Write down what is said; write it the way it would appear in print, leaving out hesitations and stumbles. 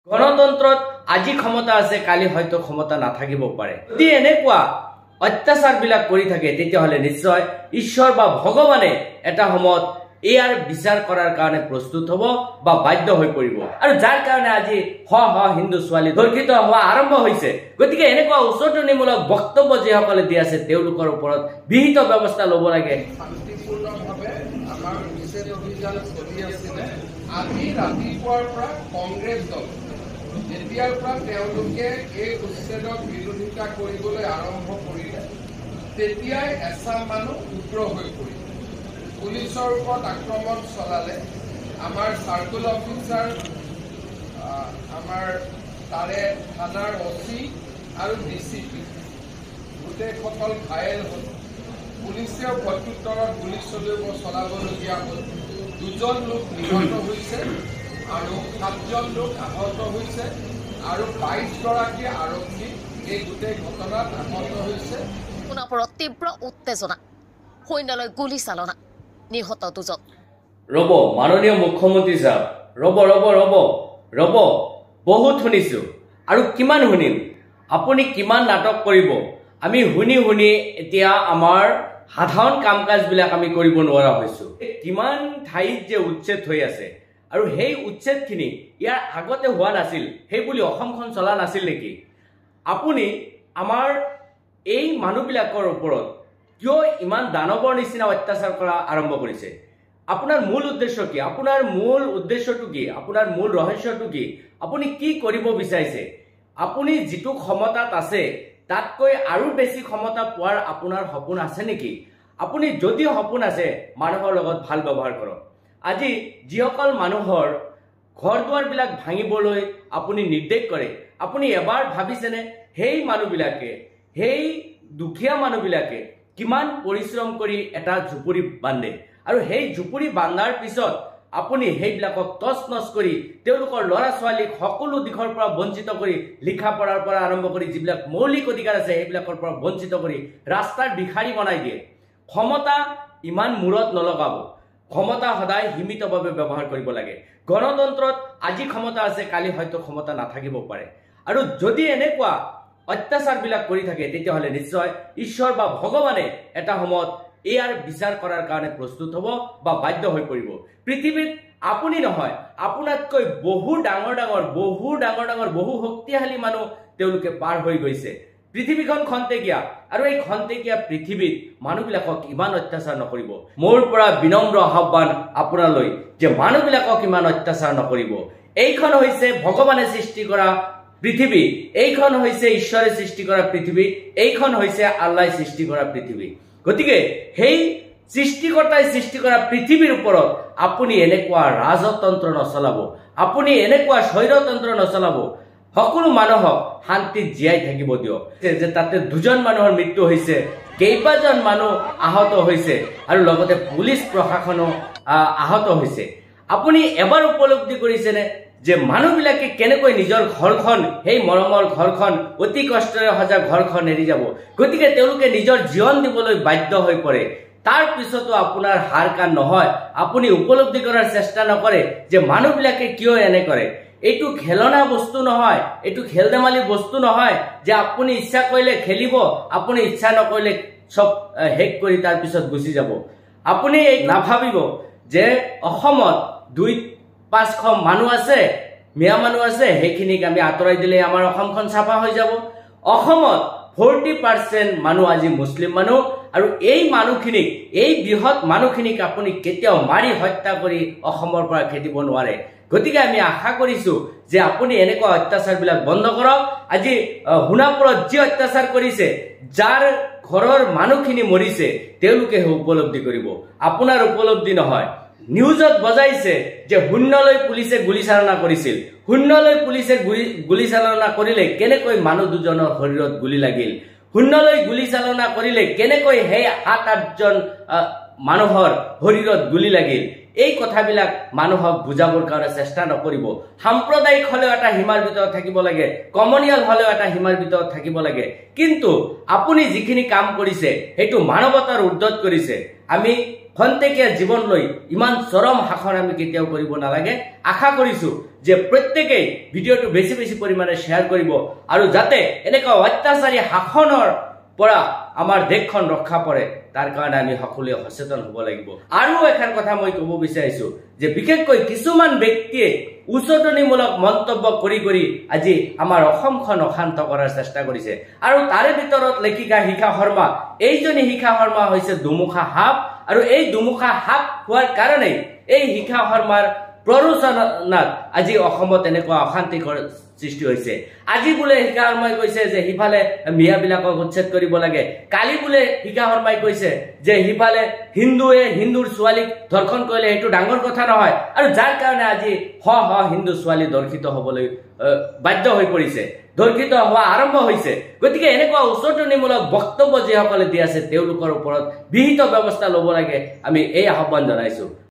গণতন্ত্ৰত আজি ক্ষমতা আছে, কালি হয়তো ক্ষমতা নাথাকিব পাৰে। যদি এনেকুৱা অত্যাচাৰবিলাক কৰি থাকে তেতিয়াহ'লে নিশ্চয় ঈশ্বৰ বা ভগৱানে এটা সময়ত ইয়াৰ বিচাৰ কৰাৰ কাৰণে প্ৰস্তুত হ'ব বা বাধ্য হৈ পৰিব। আৰু যাৰ কাৰণে আজি হিন্দু ছোৱালী ধৰ্ষিত হোৱা আৰম্ভ হৈছে। গতিকে এনেকুৱা উচতনিমূলক বক্তব্য যিসকলে দি আছে তেওঁলোকৰ ওপৰত বিহিত ব্যৱস্থা ল'ব লাগে। শান্তিপূৰ্ণভাৱে আমাৰ উচ্ছেদ অভিযান চলি আছিলে। আজি ৰাতিপুৱাৰ পৰা কংগ্ৰেছ দল যেতিয়াৰ পৰা তেওঁলোকে এই উচ্ছেদক বিৰোধিতা কৰিবলৈ আৰম্ভ কৰিলে তেতিয়াই এচাম মানুহ উগ্ৰ হৈ পৰিল। পুলিচৰ ওপৰত আক্ৰমণ চলালে। আমাৰ চাৰ্কুল অফিচাৰ, আমাৰ তাৰে থানাৰ অচি আৰু ডিচিপি গোটেইসকল ঘায়েল হ'ল। পুলিচেও প্ৰত্যুত্তৰত গুলী চলাবলগীয়া হ'ল। 2জন লোক নিহত হৈছে আৰু 7জন লোক আহত হৈছে আৰু 22গৰাকী আৰক্ষী এই গোটেই ঘটনাত আহত হৈছে। পুনৰ তীব্ৰ উত্তেজনা, সৈন্যলৈ গুলী চালনা, নিহত 2জন। ৰ'ব মাননীয় মুখ্যমন্ত্ৰী সাহেব, ৰ'ব বহুত শুনিছোঁ আৰু কিমান শুনিম। আপুনি কিমান নাটক কৰিব। আমি শুনি এতিয়া আমাৰ সাধাৰণ কাম কাজবিলাক আমি কৰিব নোৱাৰা হৈছোঁ। কিমান ঠাইত যে উচ্ছেদ হৈ আছে আৰু সেই উচ্ছেদখিনি ইয়াৰ আগতে হোৱা নাছিল, সেই বুলি অসমখন চলা নাছিল নেকি? আপুনি আমাৰ এই মানুহবিলাকৰ ওপৰত কিয় ইমান দানৱৰ নিচিনা অত্যাচাৰ কৰা আৰম্ভ কৰিছে? আপোনাৰ মূল উদ্দেশ্য কি? আপোনাৰ মূল উদ্দেশ্যটো কি? আপোনাৰ মূল ৰহস্যটো কি? আপুনি কি কৰিব বিচাৰিছে? আপুনি যিটো ক্ষমতাত আছে তাতকৈ আৰু বেছি ক্ষমতা পোৱাৰ আপোনাৰ সপোন আছে নেকি? আপুনি যদি সপোন আছে মানুহৰ লগত ভাল ব্যৱহাৰ কৰক। আজি যিসকল মানুহৰ ঘৰ দুৱাৰবিলাক ভাঙিবলৈ আপুনি নিৰ্দেশ কৰে, আপুনি এবাৰ ভাবিছেনে সেই মানুহবিলাকে, সেই দুখীয়া মানুহবিলাকে কিমান পৰিশ্ৰম কৰি এটা ঝুপুৰি বান্ধে আৰু সেই ঝুপুৰি বান্ধাৰ পিছত আপুনি সেইবিলাকক তছনছ কৰি তেওঁলোকৰ ল'ৰা ছোৱালীক সকলো দিশৰ পৰা বঞ্চিত কৰি, লিখা পঢ়াৰ পৰা আৰম্ভ কৰি যিবিলাক মৌলিক অধিকাৰ আছে সেইবিলাকৰ পৰা বঞ্চিত কৰি ৰাস্তাৰ ভিখাৰী বনাই দিয়ে। ক্ষমতা ইমান মূৰত নলগাব। ক্ষমতা সদায় সীমিতভাৱে ব্যৱহাৰ কৰিব লাগে। গণতন্ত্ৰত আজি ক্ষমতা আছে, কালি হয়তো ক্ষমতা নাথাকিব পাৰে। আৰু যদি এনেকুৱা অত্যাচাৰবিলাক কৰি থাকে তেতিয়াহ'লে নিশ্চয় ঈশ্বৰ বা ভগৱানে এটা সময়ত ইয়াৰ বিচাৰ কৰাৰ কাৰণে প্ৰস্তুত হ'ব বা বাধ্য হৈ পৰিব। পৃথিৱীত আপুনি নহয়, আপোনাতকৈ বহু ডাঙৰ বহু শক্তিশালী মানুহ তেওঁলোকে পাৰ হৈ গৈছে। পৃথিৱীখন খন্তেকীয়া আৰু এই খন্তেকীয়া পৃথিৱীত মানুহবিলাকক ইমান অত্যাচাৰ নকৰিব। মোৰ পৰা বিনম্ৰ আহ্বান আপোনালৈ যে মানুহবিলাকক ইমান অত্যাচাৰ নকৰিব। এইখন হৈছে ভগৱানে সৃষ্টি কৰা পৃথিৱী, এইখন হৈছে ঈশ্বৰে সৃষ্টি কৰা পৃথিৱী, এইখন হৈছে আল্লাই সৃষ্টি কৰা পৃথিৱী। গতিকে সেই সৃষ্টিকৰ্তাই সৃষ্টি কৰা পৃথিৱীৰ ওপৰত আপুনি এনেকুৱা ৰাজতন্ত্ৰ নচলাব, আপুনি এনেকুৱা স্বৈৰতন্ত্ৰ নচলাব। সকলো মানুহক শান্তিত জীয়াই থাকিব দিয়ক। যে তাতে 2জন মানুহৰ মৃত্যু হৈছে, কেইবাজন মানুহ আহত হৈছে আৰু লগতে পুলিচ প্ৰশাসনো আহত হৈছে। আপুনি এবাৰ উপলব্ধি কৰিছেনে যে মানুহবিলাকে কেনেকৈ নিজৰ ঘৰখন, সেই মৰমৰ ঘৰখন, অতি কষ্টেৰে সজা ঘৰখন এৰি যাব? গতিকে তেওঁলোকে নিজৰ জীৱন দিবলৈ বাধ্য হৈ পৰে। তাৰ পিছতো আপোনাৰ হাৰ কাণ নহয়। আপুনি উপলব্ধি কৰাৰ চেষ্টা নকৰে যে মানুহবিলাকে কিয় এনে কৰে। এইটো খেলনা বস্তু নহয়, এইটো খেল ধেমালি বস্তু নহয় যে আপুনি ইচ্ছা কৰিলে খেলিব, আপুনি ইচ্ছা নকৰিলে চব শেষ কৰি তাৰ পিছত গুচি যাব। আপুনি নাভাবিব যে অসমত 200-500 মানুহ আছে, মিয়া মানুহ আছে, সেইখিনিক আমি আঁতৰাই দিলে আমাৰ অসমখন চাফা হৈ যাব। অসমত 40% মানুহ আজি মুছলিম মানুহ আৰু এই মানুহখিনিক, এই বৃহৎ মানুহখিনিক আপুনি কেতিয়াও মাৰি হত্যা কৰি অসমৰ পৰা খেদিব নোৱাৰে। গতিকে আমি আশা কৰিছো যে আপুনি এনেকুৱা অত্যাচাৰবিলাক বন্ধ কৰক। আজি সোণাপুৰত যি অত্যাচাৰ কৰিছে, যাৰ ঘৰৰ মানুহখিনি মৰিছে তেওঁলোকেহে উপলব্ধি কৰিব, আপোনাৰ উপলব্ধি নহয়। নিউজত বজাইছে যে শূন্যলৈ পুলিচে গুলীচালনা কৰিছিল। শূন্যলৈ পুলিচে গুলীচালনা কৰিলে কেনেকৈ মানুহ 2জনৰ শৰীৰত গুলী লাগিল? শূন্যলৈ গুলীচালনা কৰিলে কেনেকৈ সেই 7-8জন মানুহৰ শৰীৰত গুলী লাগিল? এই কথাবিলাক মানুহক বুজাবৰ কাৰণে চেষ্টা নকৰিব। সাম্প্ৰদায়িক হ'লেও এটা সীমাৰ ভিতৰত থাকিব লাগে, কমনিয়াল হ'লেও এটা সীমাৰ ভিতৰত থাকিব লাগে। কিন্তু আপুনি যিখিনি কাম কৰিছে সেইটো মানৱতাৰ ঊৰ্ধত কৰিছে। আমি খন্তেকীয়া জীৱন লৈ ইমান চৰম শাসন আমি কেতিয়াও কৰিব নালাগে আশা কৰিছো যে প্ৰত্যেকেই ভিডিঅ'টো বেছি বেছি পৰিমাণে শ্বেয়াৰ কৰিব আৰু যাতে এনেকুৱা অত্যাচাৰী শাসনৰ পৰা আমাৰ দেশখন ৰক্ষা পৰে তাৰ কাৰণে আমি সকলোৱে সচেতন হ'ব লাগিব আৰু এখন কথা মই ক'ব বিচাৰিছো যে বিশেষকৈ কিছুমান ব্যক্তিয়ে উচতনিমূলক মন্তব্য কৰি আজি আমাৰ অসমখন অশান্ত কৰাৰ চেষ্টা কৰিছে আৰু তাৰে ভিতৰত লেখিকা শিখা শৰ্মা এইজনী শিখা শৰ্মা হৈছে দুমুখা সাপ আৰু এই দুমুখা সাপ হোৱাৰ কাৰণে এই শিখা শৰ্মাৰ প্ৰৰোচনাত আজি অসমত এনেকুৱা অশান্তিকৰ সৃষ্টি হৈছে আজি বোলে শিখা শৰ্মাই কৈছে যে হিফালে মিয়াবিলাকক উচ্ছেদ কৰিব লাগে কালি বোলে শিখা শৰ্মাই কৈছে যে হিফালে হিন্দুৱে হিন্দুৰ ছোৱালীক ধৰ্ষণ কৰিলে সেইটো ডাঙৰ কথা নহয় আৰু যাৰ কাৰণে আজি হিন্দু ছোৱালী ধৰ্ষিত হ'বলৈ বাধ্য হৈ পৰিছে ধৰ্ষিত হোৱা আৰম্ভ হৈছে গতিকে এনেকুৱা উচতনিমূলক বক্তব্য যিসকলে দি আছে তেওঁলোকৰ ওপৰত বিহিত ব্যৱস্থা ল'ব লাগে আমি এই আহ্বান জনাইছো